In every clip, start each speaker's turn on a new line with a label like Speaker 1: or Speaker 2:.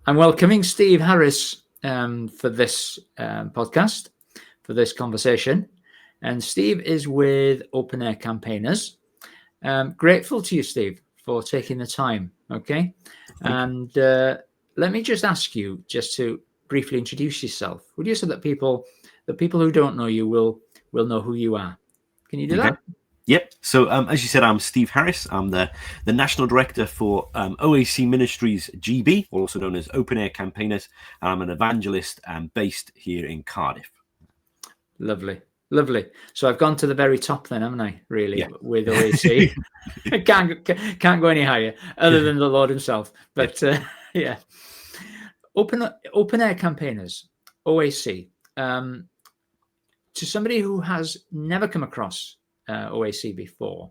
Speaker 1: I'm welcoming Steve Harris for this podcast, for this conversation. And Steve is with Open Air Campaigners. Grateful to you, Steve, for taking the time. Okay. And let me just ask you just to briefly introduce yourself. Would you, so that the people who don't know you will know who you are? Can you do that?
Speaker 2: Yep. So as you said, I'm Steve Harris. I'm the National Director for OAC Ministries GB, also known as Open Air Campaigners. I'm an evangelist based here in Cardiff.
Speaker 1: Lovely. So I've gone to the very top then, haven't I, really,
Speaker 2: yeah.
Speaker 1: with OAC? can't go any higher other than the Lord himself. But yeah. Open Air Campaigners, OAC. To somebody who has never come across OAC before,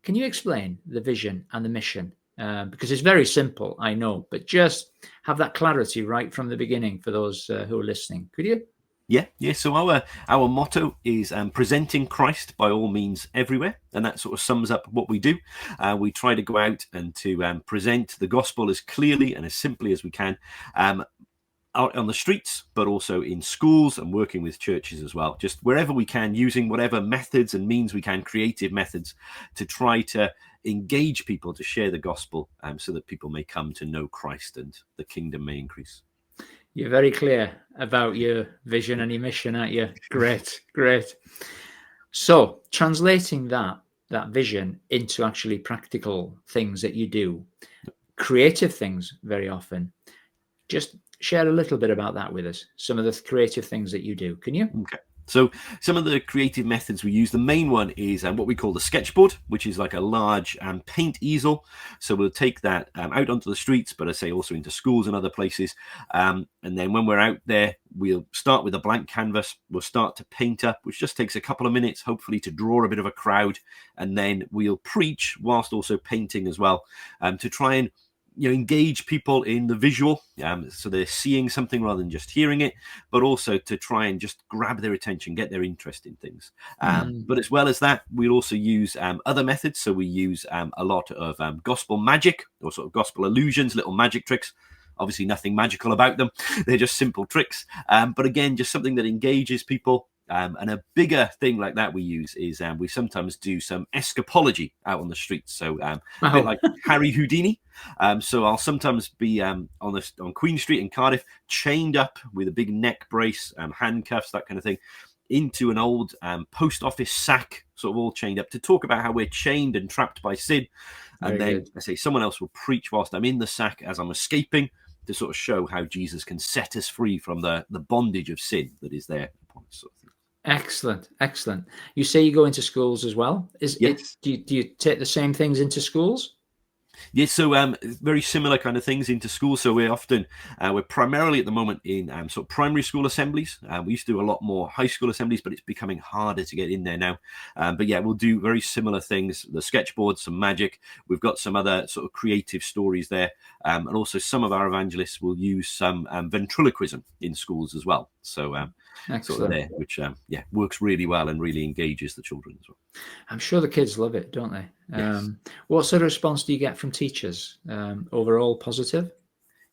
Speaker 1: can you explain the vision and the mission? Because it's very simple, I know, but just have that clarity right from the beginning for those who are listening. Could you?
Speaker 2: Yeah. So our motto is presenting Christ by all means everywhere, and that sort of sums up what we do. We try to go out and to present the gospel as clearly and as simply as we can. Out on the streets, but also in schools and working with churches as well, just wherever we can, using whatever methods and means we can, creative methods, to try to engage people to share the gospel, so that people may come to know Christ and the kingdom may increase.
Speaker 1: You're very clear about your vision and your mission, aren't you? Great. So translating that vision into actually practical things that you do, creative things very often, just share a little bit about that with us. Some of the creative things that you do. Can you?
Speaker 2: Okay. So some of the creative methods we use, the main one is what we call the sketchboard, which is like a large paint easel. So we'll take that out onto the streets, but I say also into schools and other places. And then when we're out there, we'll start with a blank canvas. We'll start to paint up, which just takes a couple of minutes, hopefully to draw a bit of a crowd. And then we'll preach whilst also painting as well, to try and engage people in the visual, so they're seeing something rather than just hearing it, but also to try and just grab their attention, get their interest in things. But as well as that, we'll also use other methods. So we use a lot of gospel magic, or sort of gospel illusions, little magic tricks. Obviously nothing magical about them. They're just simple tricks. But again, just something that engages people. And a bigger thing like that we use is we sometimes do some escapology out on the streets. So a bit like Harry Houdini. So I'll sometimes be on Queen Street in Cardiff, chained up with a big neck brace, handcuffs, that kind of thing, into an old post office sack, sort of all chained up, to talk about how we're chained and trapped by sin. And then I say someone else will preach whilst I'm in the sack as I'm escaping, to sort of show how Jesus can set us free from the bondage of sin that is there upon us, sort of thing.
Speaker 1: Excellent. You say you go into schools as well.
Speaker 2: Yes.
Speaker 1: Do you take the same things into schools?
Speaker 2: Yes, so very similar kind of things into schools. So we're primarily at the moment in sort of primary school assemblies. We used to do a lot more high school assemblies, but it's becoming harder to get in there now. But yeah, we'll do very similar things. The sketchboard, some magic. We've got some other sort of creative stories there. And also some of our evangelists will use some ventriloquism in schools as well. So sort of there, which works really well and really engages the children as well.
Speaker 1: I'm sure the kids love it, don't they?
Speaker 2: Yes.
Speaker 1: What sort of response do you get from teachers? Overall positive?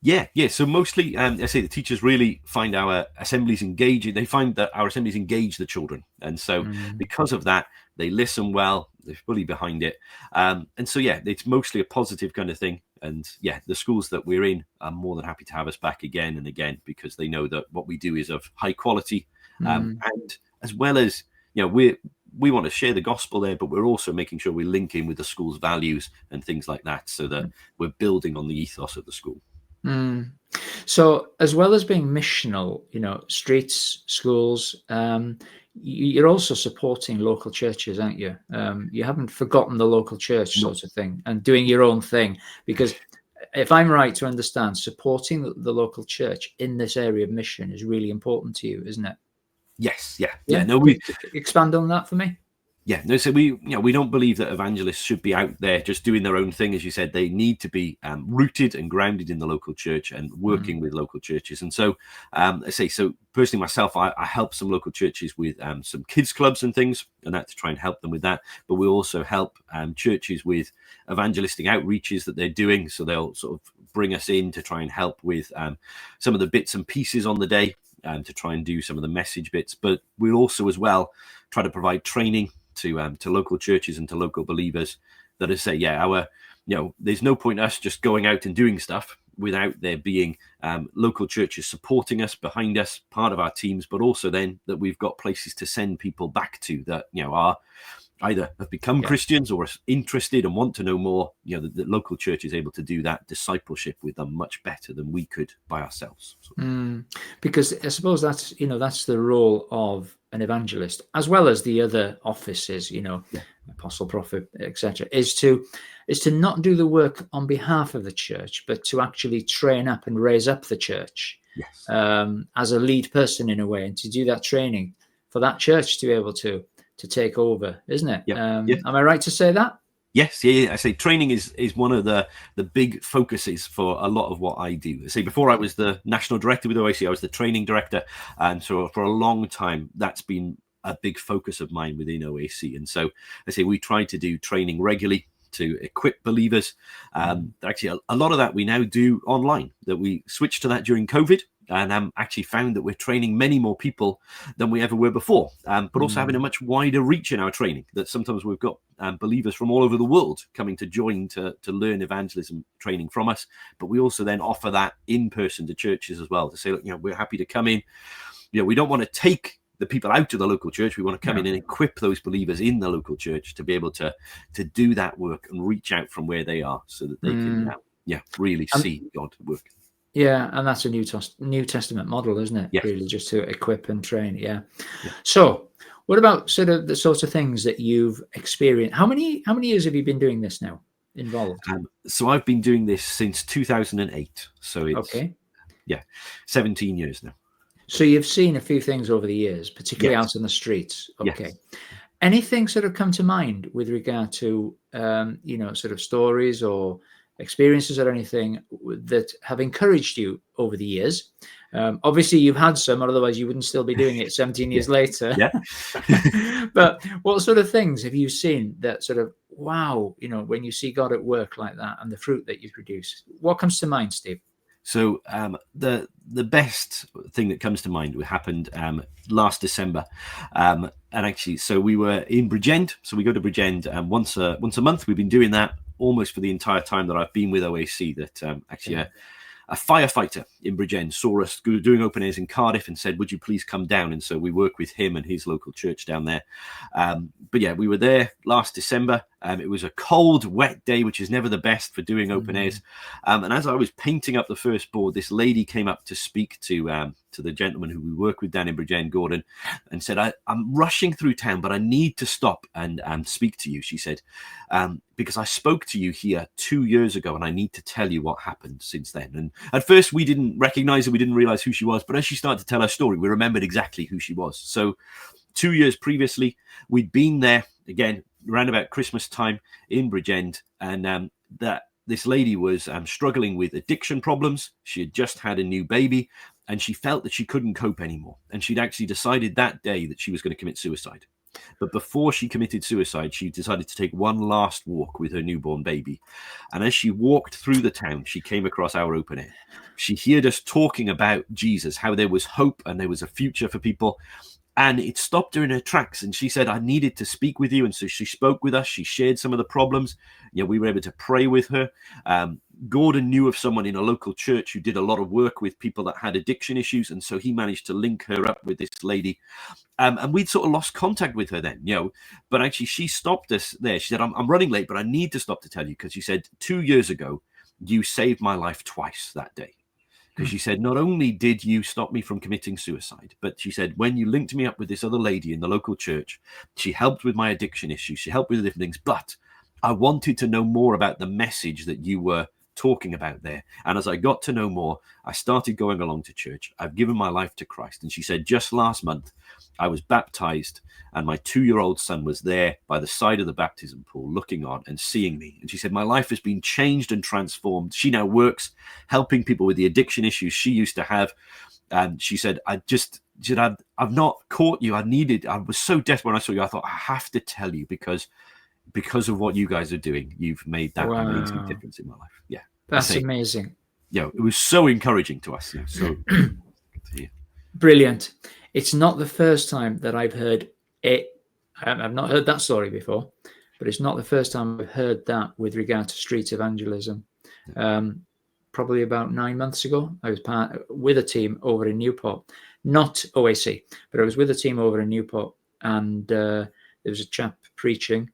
Speaker 2: Yeah. So mostly, I say the teachers really find our assemblies engaging. They find that our assemblies engage the children. And so because of that, they listen well, they're fully behind it. And so, it's mostly a positive kind of thing. And the schools that we're in are more than happy to have us back again and again, because they know that what we do is of high quality. And as well as, we want to share the gospel there, but we're also making sure we link in with the school's values and things like that, so that we're building on the ethos of the school.
Speaker 1: So as well as being missional, streets, schools, you're also supporting local churches, aren't you? You haven't forgotten the local church sort of thing, and doing your own thing, because if I'm right to understand, supporting the local church in this area of mission is really important to you, isn't it?
Speaker 2: Yes.
Speaker 1: We expand on that for me.
Speaker 2: So we don't believe that evangelists should be out there just doing their own thing. As you said, they need to be rooted and grounded in the local church and working with local churches. And so, so personally myself, I help some local churches with some kids clubs and things, and that to try and help them with that. But we also help churches with evangelistic outreaches that they're doing. So they'll sort of bring us in to try and help with some of the bits and pieces on the day, to try and do some of the message bits. But we'll also as well try to provide training to local churches and to local believers that is say, there's no point us just going out and doing stuff without there being local churches supporting us, behind us, part of our teams, but also then that we've got places to send people back to that, are either have become Christians or are interested and want to know more. The local church is able to do that discipleship with them much better than we could by ourselves.
Speaker 1: Because I suppose that's the role of an evangelist, as well as the other offices, apostle, prophet, etc., is to not do the work on behalf of the church, but to actually train up and raise up the church as a lead person in a way, and to do that training for that church to be able to take over, isn't it? Am I right to say that?
Speaker 2: Yes, I say training is one of the big focuses for a lot of what I do. I say before I was the national director with OAC, I was the training director, and so for a long time that's been a big focus of mine within OAC. And so I say we try to do training regularly to equip believers. Actually, a lot of that we now do online. That we switched to that during COVID. And actually found that we're training many more people than we ever were before, but also having a much wider reach in our training, that sometimes we've got believers from all over the world coming to join to learn evangelism training from us. But we also then offer that in person to churches as well, to say, look, we're happy to come in. We don't want to take the people out to the local church. We want to come in and equip those believers in the local church to be able to do that work and reach out from where they are, so that they can really see God work.
Speaker 1: Yeah, and that's a New Testament model, isn't it? Yes. Really, just to equip and train. Yeah. So, what about sort of the sorts of things that you've experienced? How many years have you been doing this now? Involved?
Speaker 2: So I've been doing this since 2008. So it's 17 years now.
Speaker 1: So you've seen a few things over the years, particularly out in the streets. Okay. Yes. Anything sort of come to mind with regard to sort of stories or experiences or anything that have encouraged you over the years? Obviously you've had some, otherwise you wouldn't still be doing it 17 years later. But what sort of things have you seen that sort of, wow, when you see God at work like that and the fruit that you produce? What comes to mind, Steve?
Speaker 2: So the best thing that comes to mind happened last December, and actually, so we were in Bridgend. So we go to Bridgend once a month. We've been doing that almost for the entire time that I've been with OAC. That actually a firefighter in Bridgend saw us doing open airs in Cardiff and said, would you please come down? And so we work with him and his local church down there. But we were there last December. It was a cold, wet day, which is never the best for doing open airs. And as I was painting up the first board, this lady came up to speak to the gentleman who we work with down in Bridgend, Gordon, and said, I'm rushing through town, but I need to stop and speak to you, she said, because I spoke to you here 2 years ago and I need to tell you what happened since then. And at first we didn't recognize her, we didn't realize who she was, but as she started to tell her story, we remembered exactly who she was. So 2 years previously, we'd been there again around about Christmas time in Bridgend, and that this lady was struggling with addiction problems. She had just had a new baby and she felt that she couldn't cope anymore. And she'd actually decided that day that she was going to commit suicide. But before she committed suicide, she decided to take one last walk with her newborn baby. And as she walked through the town, she came across our open air. She heard us talking about Jesus, how there was hope and there was a future for people. And it stopped her in her tracks. And she said, I needed to speak with you. And so she spoke with us. She shared some of the problems. We were able to pray with her. Gordon knew of someone in a local church who did a lot of work with people that had addiction issues. And so he managed to link her up with this lady. And we'd sort of lost contact with her then, but actually she stopped us there. She said, I'm running late, but I need to stop to tell you, because she said 2 years ago, you saved my life twice that day. Because she said, not only did you stop me from committing suicide, but she said, when you linked me up with this other lady in the local church, she helped with my addiction issues. She helped with different things, but I wanted to know more about the message that you were talking about there. And as I got to know more, I started going along to church. I've given my life to Christ. And she said, just last month, I was baptized and my 2-year-old son was there by the side of the baptism pool looking on and seeing me. And she said, my life has been changed and transformed. She now works helping people with the addiction issues she used to have. And she said, I've not caught you. I was so desperate when I saw you. I thought, I have to tell you because of what you guys are doing. You've made that amazing difference in my life. Yeah.
Speaker 1: That's amazing.
Speaker 2: it was so encouraging to us. So
Speaker 1: brilliant. It's not the first time that I've heard it. I've not heard that story before, but it's not the first time I've heard that with regard to street evangelism. Probably about 9 months ago, I was with a team over in Newport, not OAC, but I was with a team over in Newport, and there was a chap preaching,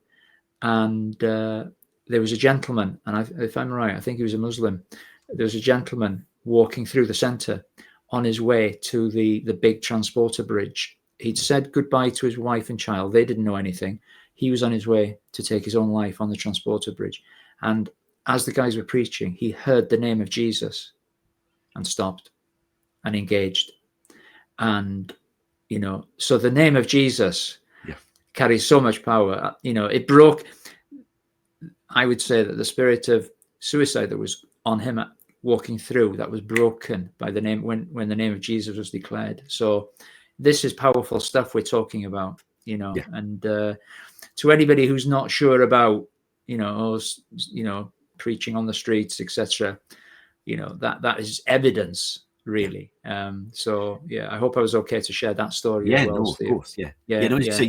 Speaker 1: and there was a gentleman, and if I'm right, I think he was a Muslim. There was a gentleman walking through the centre on his way to the big transporter bridge. He'd said goodbye to his wife and child. They didn't know anything. He was on his way to take his own life on the transporter bridge. And as the guys were preaching, he heard the name of Jesus and stopped and engaged. And, so the name of Jesus carries so much power. It broke, I would say that the spirit of suicide that was on him walking through, that was broken by the name, when the name of Jesus was declared. So this is powerful stuff we're talking about, and to anybody who's not sure about, preaching on the streets, etc., that is evidence, really. So I hope I was okay to share that story as well.
Speaker 2: No,
Speaker 1: Steve.
Speaker 2: of course, So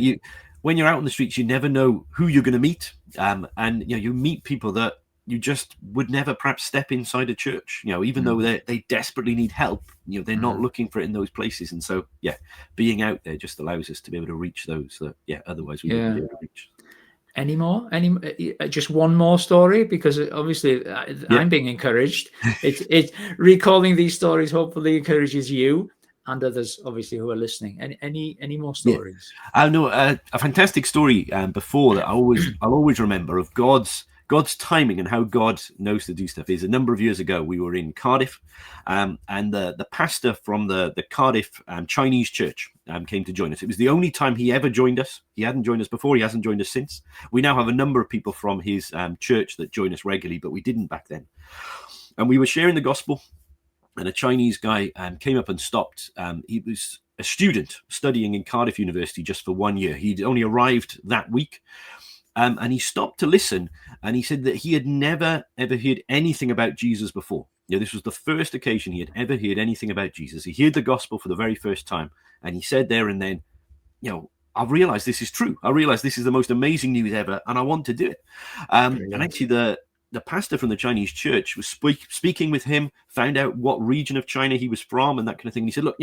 Speaker 2: when you're out on the streets, you never know who you're going to meet, and you meet people that you just would never perhaps step inside a church, even though they desperately need help. They're not looking for it in those places, and so being out there just allows us to be able to reach those that otherwise we wouldn't be able to reach.
Speaker 1: Any more? Just one more story, because obviously I'm being encouraged. It's recalling these stories hopefully encourages you and others, obviously, who are listening. Any more stories?
Speaker 2: I know a fantastic story before that I'll always remember of God's timing and how God knows to do stuff. Is a number of years ago we were in Cardiff, and the pastor from the Cardiff Chinese church came to join us. It was the only time he ever joined us. He hadn't joined us before. He hasn't joined us since. We now have a number of people from his church that join us regularly, but we didn't back then. And we were sharing the gospel, and a Chinese guy came up and stopped. He was a student studying in Cardiff University just for 1 year. He'd only arrived that week. And he stopped to listen, and he said that he had never, ever heard anything about Jesus before. This was the first occasion he had ever heard anything about Jesus. He heard the gospel for the very first time, and he said there and then, I've realized this is true. I realized this is the most amazing news ever, and I want to do it. And actually, the pastor from the Chinese church was speaking with him, found out what region of China he was from and that kind of thing. And he said, look,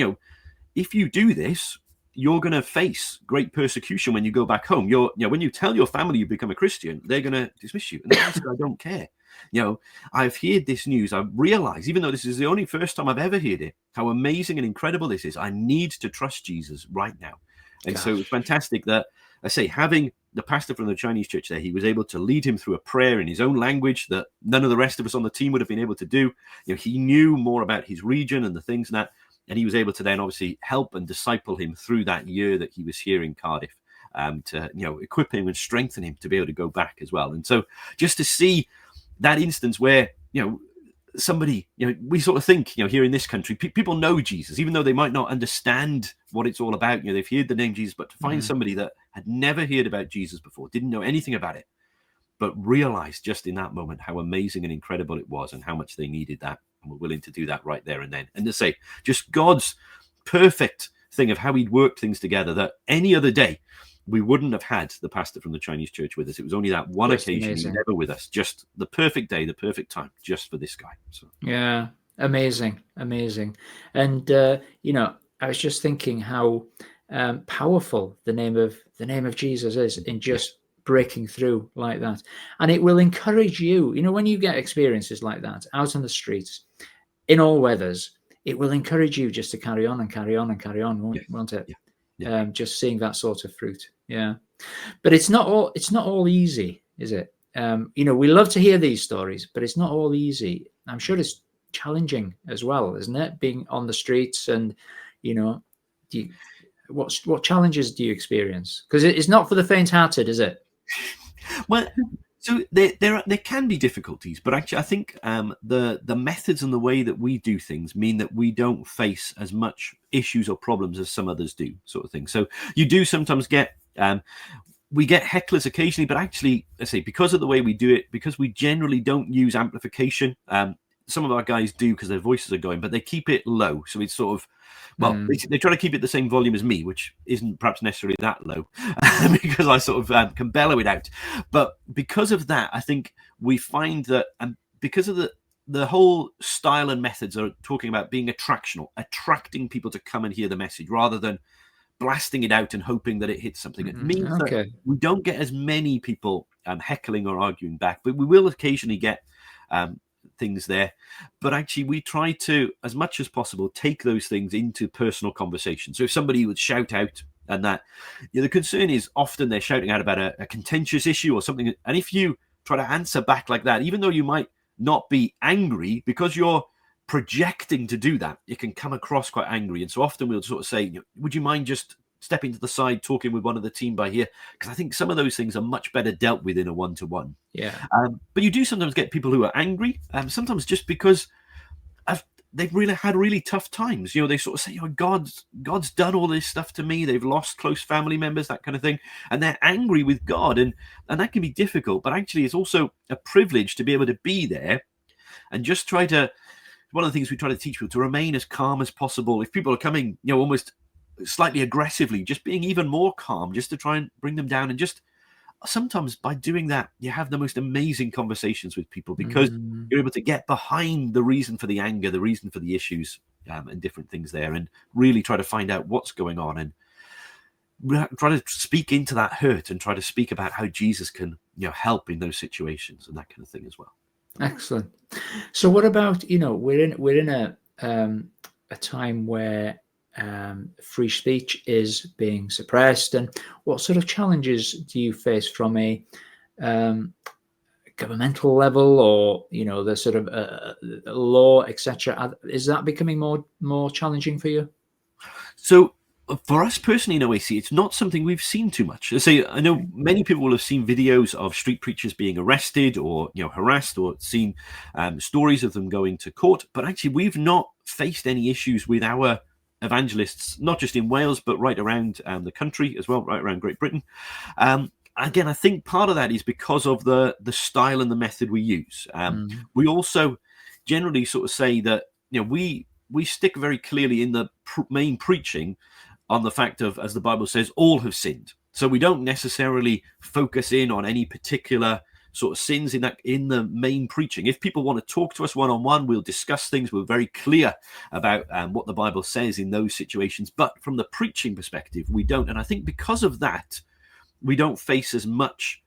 Speaker 2: if you do this, you're going to face great persecution when you go back home. When you tell your family you become a Christian, they're going to dismiss you. And the guy said, I don't care. I've heard this news. I realize, even though this is the only first time I've ever heard it, how amazing and incredible this is. I need to trust Jesus right now. And so it was fantastic that, I say, having the pastor from the Chinese church there, he was able to lead him through a prayer in his own language that none of the rest of us on the team would have been able to do. He knew more about his region and the things and that. And he was able to then obviously help and disciple him through that year that he was here in Cardiff, to equip him and strengthen him to be able to go back as well. And so just to see that instance where somebody, we sort of think here in this country, people know Jesus, even though they might not understand what it's all about. They've heard the name Jesus, but to find somebody that had never heard about Jesus before, didn't know anything about it, but realized just in that moment how amazing and incredible it was and how much they needed that, and were willing to do that right there and then. And to say, just God's perfect thing of how he'd worked things together, that any other day we wouldn't have had the pastor from the Chinese church with us. It was only that one occasion he was never with us. Just the perfect day, the perfect time, just for this guy. So
Speaker 1: amazing. And I was just thinking how powerful the name of Jesus is in just breaking through like that. And it will encourage you, when you get experiences like that out on the streets in all weathers, it will encourage you just to carry on and carry on and carry on, won't it? Just seeing that sort of fruit. But it's not all easy, is it? We love to hear these stories, but it's not all easy. I'm sure it's challenging as well, isn't it? Being on the streets, and what challenges do you experience? Because it's not for the faint-hearted, is it?
Speaker 2: Well, so there can be difficulties, but actually I think the methods and the way that we do things mean that we don't face as much issues or problems as some others do, sort of thing. So you do sometimes get we get hecklers occasionally, but actually, I say, because of the way we do it, because we generally don't use amplification, some of our guys do because their voices are going, but they keep it low. So it's sort of, well, they try to keep it the same volume as me, which isn't perhaps necessarily that low because I sort of can bellow it out. But because of that, I think we find that, and because of the whole style and methods are talking about being attractional, attracting people to come and hear the message rather than blasting it out and hoping that it hits something. It means that we don't get as many people heckling or arguing back, but we will occasionally get things there. But actually, we try to, as much as possible, take those things into personal conversation. So if somebody would shout out, and that, the concern is often they're shouting out about a contentious issue or something, and if you try to answer back like that, even though you might not be angry, because you're projecting to do that, it can come across quite angry. And so often we'll sort of say, would you mind just stepping to the side, talking with one of the team by here? Because I think some of those things are much better dealt with in a one-to-one.
Speaker 1: Yeah.
Speaker 2: But you do sometimes get people who are angry, sometimes just because they've really had really tough times. They sort of say, God's done all this stuff to me. They've lost close family members, that kind of thing. And they're angry with God. And that can be difficult. But actually, it's also a privilege to be able to be there and just try to, one of the things we try to teach people, to remain as calm as possible. If people are coming, almost slightly aggressively, just being even more calm, just to try and bring them down. And just sometimes by doing that, you have the most amazing conversations with people because you're able to get behind the reason for the anger, the reason for the issues, and different things there, and really try to find out what's going on and try to speak into that hurt and try to speak about how Jesus can, help in those situations and that kind of thing as well.
Speaker 1: Excellent. So what about, we're in a time where free speech is being suppressed, and what sort of challenges do you face from a governmental level, or the sort of law, etc.? Is that becoming more challenging for you?
Speaker 2: So for us personally in OAC, it's not something we've seen too much. I know many people will have seen videos of street preachers being arrested or harassed, or seen stories of them going to court, but actually we've not faced any issues with our evangelists, not just in Wales but right around the country as well, right around Great Britain. Again, I think part of that is because of the style and the method we use. We also generally sort of say that we stick very clearly in the main preaching on the fact of, as the Bible says, all have sinned. So we don't necessarily focus in on any particular sort of sins in the main preaching. If people want to talk to us one-on-one, we'll discuss things. We're very clear about what the Bible says in those situations. But from the preaching perspective, we don't. And I think because of that, we don't face as much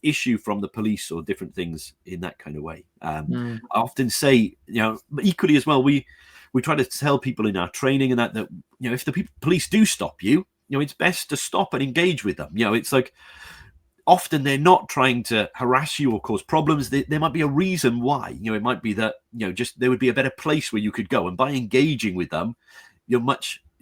Speaker 2: issue from the police or different things in that kind of way. I often say, but equally as well, we try to tell people in our training and that if the police do stop you, it's best to stop and engage with them. It's like, often they're not trying to harass you or cause problems. There might be a reason why. It might be that just there would be a better place where you could go, and by engaging with them, you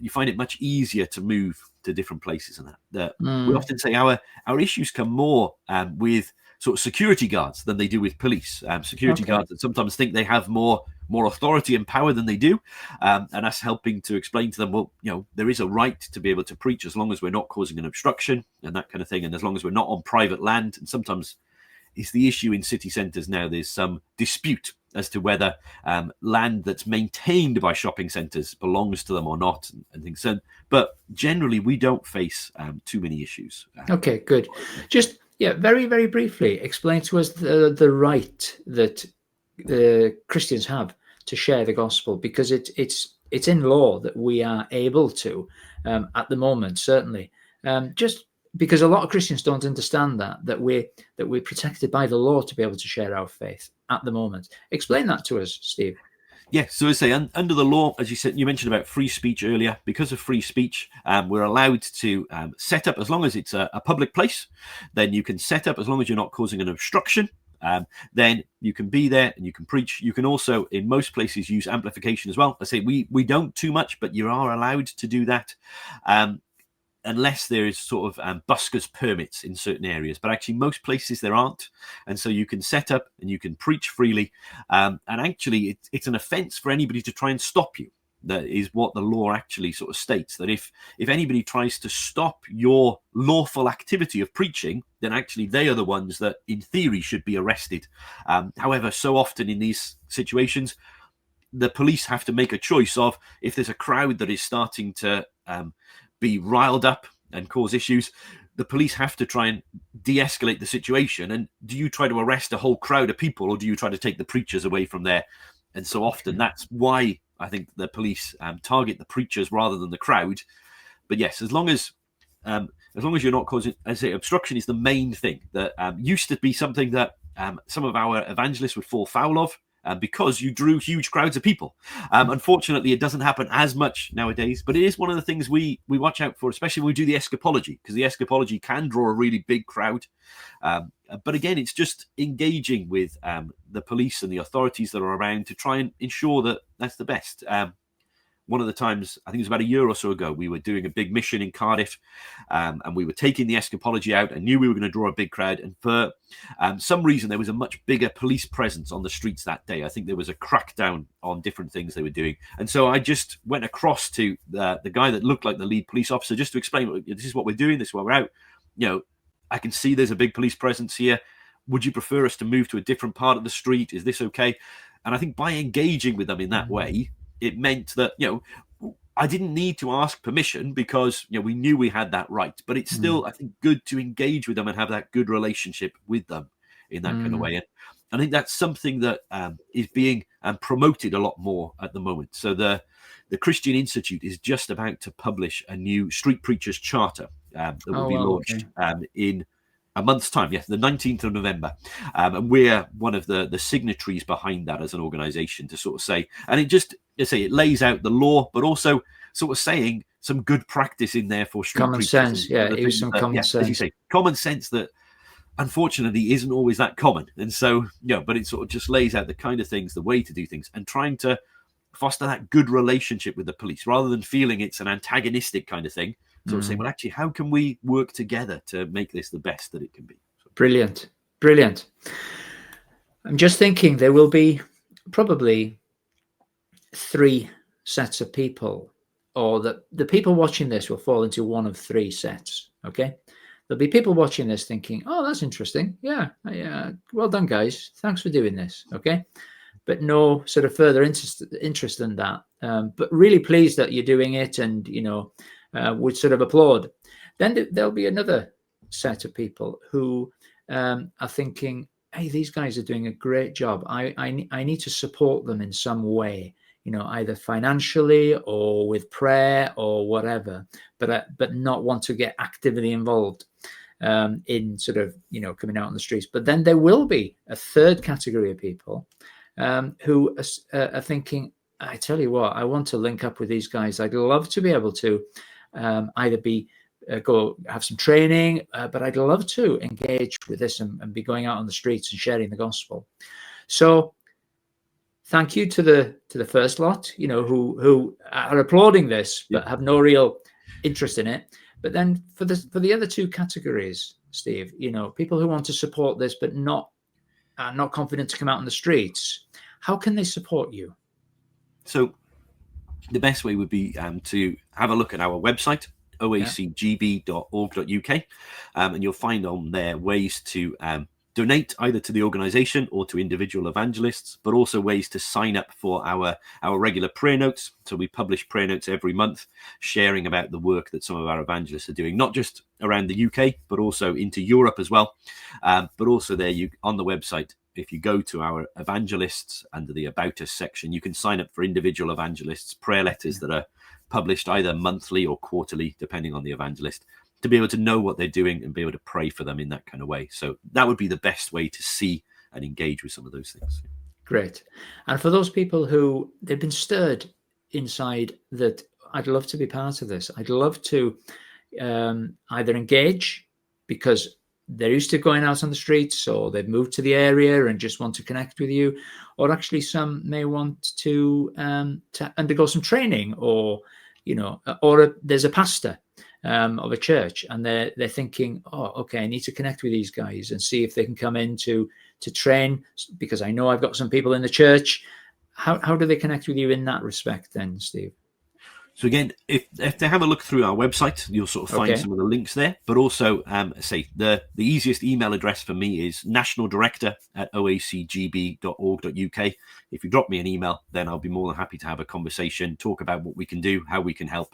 Speaker 2: find it much easier to move to different places. And that we often say our issues come more with sort of security guards than they do with police. Security guards that sometimes think they have more authority and power than they do, and us helping to explain to them, well, there is a right to be able to preach as long as we're not causing an obstruction and that kind of thing, and as long as we're not on private land. And sometimes it's the issue in city centres now. There's some dispute as to whether land that's maintained by shopping centres belongs to them or not, and things. But generally, we don't face too many issues.
Speaker 1: Okay, good. Just very, very briefly, explain to us the right that Christians have to share the gospel, because it's in law that we are able to at the moment, certainly. Just because a lot of Christians don't understand that we're protected by the law to be able to share our faith at the moment. Explain that to us, Steve.
Speaker 2: Yeah, so I say under the law, as you said, you mentioned about free speech earlier. Because of free speech, we're allowed to set up, as long as it's a public place, then you can set up, as long as you're not causing an obstruction. Then you can be there and you can preach. You can also, in most places, use amplification as well. I say we don't too much, but you are allowed to do that. Unless there is sort of buskers permits in certain areas, but actually most places there aren't, and so you can set up and you can preach freely, and actually it's an offence for anybody to try and stop you. That is what the law actually sort of states, that if anybody tries to stop your lawful activity of preaching, then actually they are the ones that in theory should be arrested. However, so often in these situations, the police have to make a choice of, if there's a crowd that is starting to be riled up and cause issues, the police have to try and de-escalate the situation. And do you try to arrest a whole crowd of people, or do you try to take the preachers away from there? And so often that's why I think the police target the preachers rather than the crowd. But yes, as long as you're not causing, as I say, obstruction is the main thing that used to be something that some of our evangelists would fall foul of, because you drew huge crowds of people. Unfortunately, it doesn't happen as much nowadays, but it is one of the things we watch out for, especially when we do the escapology, because the escapology can draw a really big crowd. But again, it's just engaging with the police and the authorities that are around to try and ensure that that's the best. One of the times, I think it was about a year or so ago, we were doing a big mission in Cardiff, and we were taking the escapology out and knew we were going to draw a big crowd. And for some reason, there was a much bigger police presence on the streets that day. I think there was a crackdown on different things they were doing. And so I just went across to the guy that looked like the lead police officer just to explain, this is what we're doing, this is why we're out. I can see there's a big police presence here. Would you prefer us to move to a different part of the street? Is this okay? And I think by engaging with them in that way, it meant that, I didn't need to ask permission, because, we knew we had that right. But it's still, I think, good to engage with them and have that good relationship with them in that kind of way. And I think that's something that is being promoted a lot more at the moment. So the Christian Institute is just about to publish a new Street Preachers Charter that will be launched in a month's time, the 19th of November. And we're one of the signatories behind that as an organization, to sort of say, and it lays out the law, but also sort of saying some good practice in there for street
Speaker 1: common sense. Use some common sense.
Speaker 2: As you say, common sense that unfortunately isn't always that common. And so, but it sort of just lays out the kind of things, the way to do things, and trying to foster that good relationship with the police rather than feeling it's an antagonistic kind of thing. Sort of saying, well, actually, how can we work together to make this the best that it can be?
Speaker 1: Brilliant. I'm just thinking there will be probably 3 sets of people, or the people watching this will fall into one of 3 sets. Okay. There'll be people watching this thinking, oh, that's interesting. Yeah. Well done, guys. Thanks for doing this. Okay. But no sort of further interest in that. But really pleased that you're doing it, and, would sort of applaud. Then there'll be another set of people who are thinking, hey, these guys are doing a great job. I need to support them in some way, either financially or with prayer or whatever, but not want to get actively involved in sort of, coming out on the streets. But then there will be a third category of people who are thinking, I tell you what, I want to link up with these guys. I'd love to be able to either go have some training, but I'd love to engage with this and be going out on the streets and sharing the gospel. So thank you to the first lot, who are applauding this but have no real interest in it. But then for the other 2 categories, Steve, people who want to support this but not confident to come out on the streets, how can they support you? So
Speaker 2: the best way would be to have a look at our website, oacgb.org.uk, and you'll find on there ways to donate either to the organization or to individual evangelists, but also ways to sign up for our regular prayer notes. So we publish prayer notes every month, sharing about the work that some of our evangelists are doing, not just around the UK, but also into Europe as well. But also there, on the website, if you go to our evangelists under the About Us section, you can sign up for individual evangelists' prayer letters that are published either monthly or quarterly, depending on the evangelist, to be able to know what they're doing and be able to pray for them in that kind of way. So that would be the best way to see and engage with some of those things.
Speaker 1: Great. And for those people who they've been stirred inside that, I'd love to be part of this. I'd love to either engage because they're used to going out on the streets, or they've moved to the area and just want to connect with you, or actually some may want to undergo some training, or there's a pastor of a church, and they're thinking, oh, okay, I need to connect with these guys and see if they can come in to train, because I know I've got some people in the church. how do they connect with you in that respect then, Steve?
Speaker 2: So again, if they have a look through our website, you'll sort of find some of the links there. But also, the easiest email address for me is nationaldirector@oacgb.org.uk. If you drop me an email, then I'll be more than happy to have a conversation, talk about what we can do, how we can help,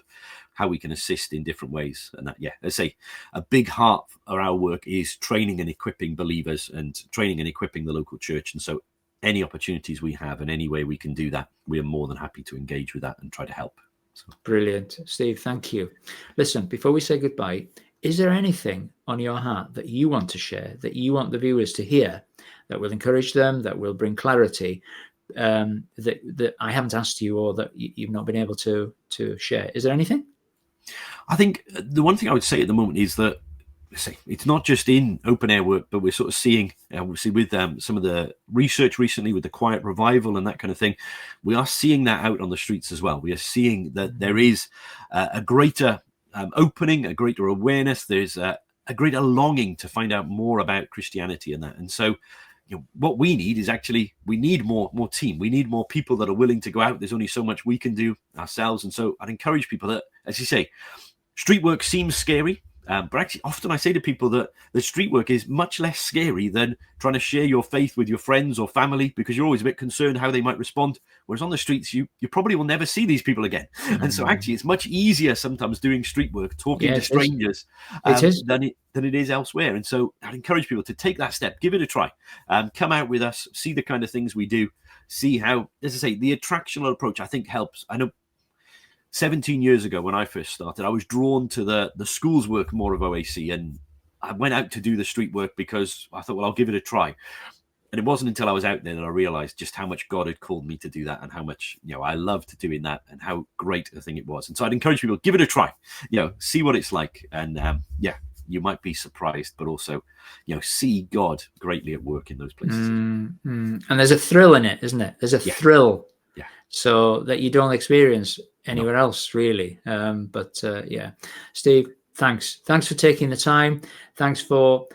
Speaker 2: how we can assist in different ways. And that, let's say a big heart of our work is training and equipping believers and training and equipping the local church. And so any opportunities we have and any way we can do that, we are more than happy to engage with that and try to help. So.
Speaker 1: Brilliant. Steve, thank you. Listen, before we say goodbye, is there anything on your heart that you want to share, that you want the viewers to hear, that will encourage them, that will bring clarity, that I haven't asked you or that you've not been able to share? Is there anything?
Speaker 2: I think the one thing I would say at the moment is that it's not just in open air work, but we're sort of seeing, obviously, with some of the research recently with the quiet revival and that kind of thing, we are seeing that out on the streets as well. We are seeing that there is a greater opening, a greater awareness. There's a greater longing to find out more about Christianity and that. And so, what we need is we need more team. We need more people that are willing to go out. There's only so much we can do ourselves. And so I'd encourage people that, as you say, street work seems scary. But actually, often I say to people that the street work is much less scary than trying to share your faith with your friends or family, because you're always a bit concerned how they might respond. Whereas on the streets, you probably will never see these people again. Mm-hmm. And so actually, it's much easier sometimes doing street work, talking to strangers than it is elsewhere. And so I'd encourage people to take that step, give it a try, come out with us, see the kind of things we do, see how, as I say, the attractional approach, I think, helps. I know 17 years ago when I first started, I was drawn to the schools work more of OAC, and I went out to do the street work because I thought, well, I'll give it a try. And it wasn't until I was out there that I realized just how much God had called me to do that and how much, I loved doing that and how great a thing it was. And so I'd encourage people, give it a try, see what it's like. And you might be surprised, but also, see God greatly at work in those places.
Speaker 1: And there's a thrill in it, isn't it? There's a thrill. Yeah. So that you don't experience anywhere else, really. Steve, thanks for taking the time. Thanks for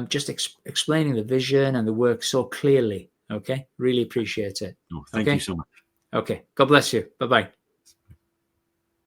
Speaker 1: just explaining the vision and the work so clearly. Okay, really appreciate it.
Speaker 2: Thank you so much.
Speaker 1: Okay, God bless you. Bye-bye.